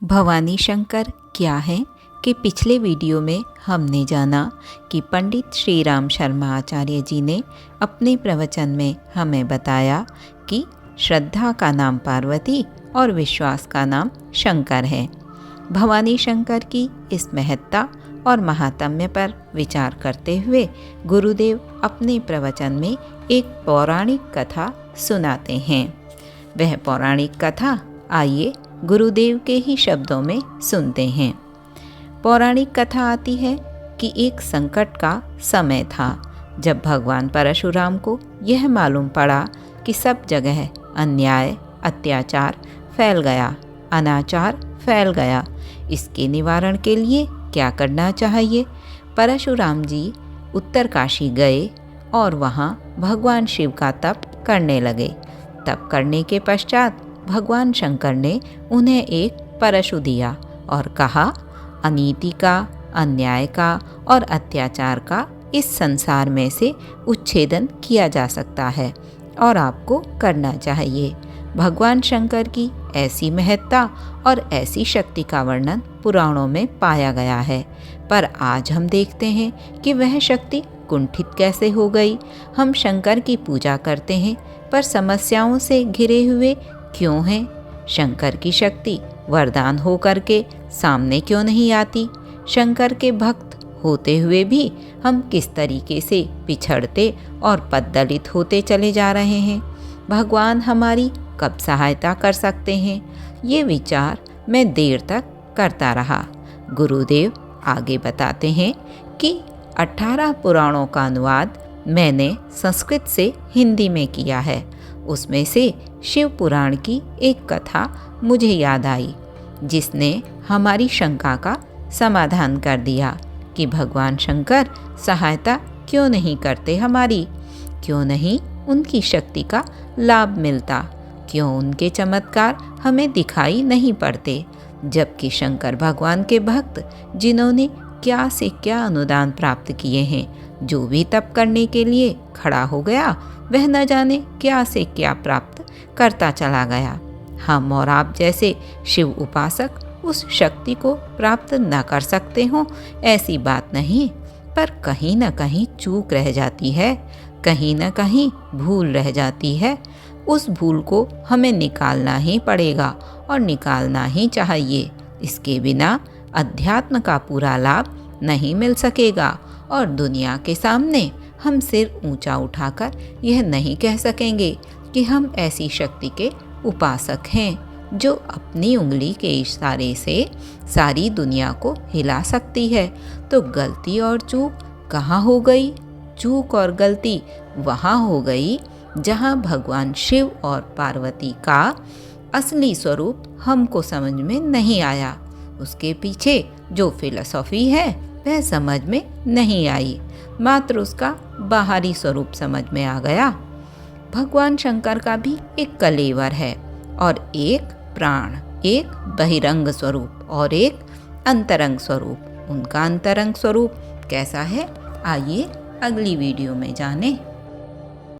भवानी शंकर क्या हैं कि पिछले वीडियो में हमने जाना कि पंडित श्री राम शर्मा आचार्य जी ने अपने प्रवचन में हमें बताया कि श्रद्धा का नाम पार्वती और विश्वास का नाम शंकर है। भवानी शंकर की इस महत्ता और महात्म्य पर विचार करते हुए गुरुदेव अपने प्रवचन में एक पौराणिक कथा सुनाते हैं। वह पौराणिक कथा आइए गुरुदेव के ही शब्दों में सुनते हैं। पौराणिक कथा आती है कि एक संकट का समय था जब भगवान परशुराम को यह मालूम पड़ा कि सब जगह अन्याय अत्याचार फैल गया, अनाचार फैल गया। इसके निवारण के लिए क्या करना चाहिए? परशुराम जी उत्तरकाशी गए और वहाँ भगवान शिव का तप करने लगे। तप करने के पश्चात भगवान शंकर ने उन्हें एक परशु दिया और कहा, अनीति का, अन्याय का और अत्याचार का इस संसार में से उच्छेदन किया जा सकता है और आपको करना चाहिए। भगवान शंकर की ऐसी महत्ता और ऐसी शक्ति का वर्णन पुराणों में पाया गया है, पर आज हम देखते हैं कि वह शक्ति कुंठित कैसे हो गई। हम शंकर की पूजा करते हैं पर समस्याओं से घिरे हुए क्यों हैं? शंकर की शक्ति वरदान हो करके सामने क्यों नहीं आती? शंकर के भक्त होते हुए भी हम किस तरीके से पिछड़ते और पददलित होते चले जा रहे हैं? भगवान हमारी कब सहायता कर सकते हैं? ये विचार मैं देर तक करता रहा। गुरुदेव आगे बताते हैं कि 18 पुराणों का अनुवाद मैंने संस्कृत से हिंदी में किया है। उसमें से शिव पुराण की एक कथा मुझे याद आई जिसने हमारी शंका का समाधान कर दिया कि भगवान शंकर सहायता क्यों नहीं करते हमारी, क्यों नहीं उनकी शक्ति का लाभ मिलता, क्यों उनके चमत्कार हमें दिखाई नहीं पड़ते, जबकि शंकर भगवान के भक्त जिन्होंने क्या से क्या अनुदान प्राप्त किए हैं, जो भी तप करने के लिए खड़ा हो गया वह न जाने क्या से क्या प्राप्त करता चला गया। हम और आप जैसे शिव उपासक उस शक्ति को प्राप्त न कर सकते हों ऐसी बात नहीं, पर कहीं न कहीं चूक रह जाती है, कहीं न कहीं भूल रह जाती है। उस भूल को हमें निकालना ही पड़ेगा और निकालना ही चाहिए। इसके बिना अध्यात्म का पूरा लाभ नहीं मिल सकेगा और दुनिया के सामने हम सिर ऊंचा उठाकर यह नहीं कह सकेंगे कि हम ऐसी शक्ति के उपासक हैं जो अपनी उंगली के इशारे से सारी दुनिया को हिला सकती है। तो गलती और चूक कहाँ हो गई? चूक और गलती वहाँ हो गई जहाँ भगवान शिव और पार्वती का असली स्वरूप हमको समझ में नहीं आया। उसके पीछे जो फिलॉसफी है वह समझ में नहीं आई, मात्र उसका बाहरी स्वरूप समझ में आ गया। भगवान शंकर का भी एक कलेवर है और एक प्राण, एक बहिरंग स्वरूप और एक अंतरंग स्वरूप। उनका अंतरंग स्वरूप कैसा है? आइए अगली वीडियो में जानें।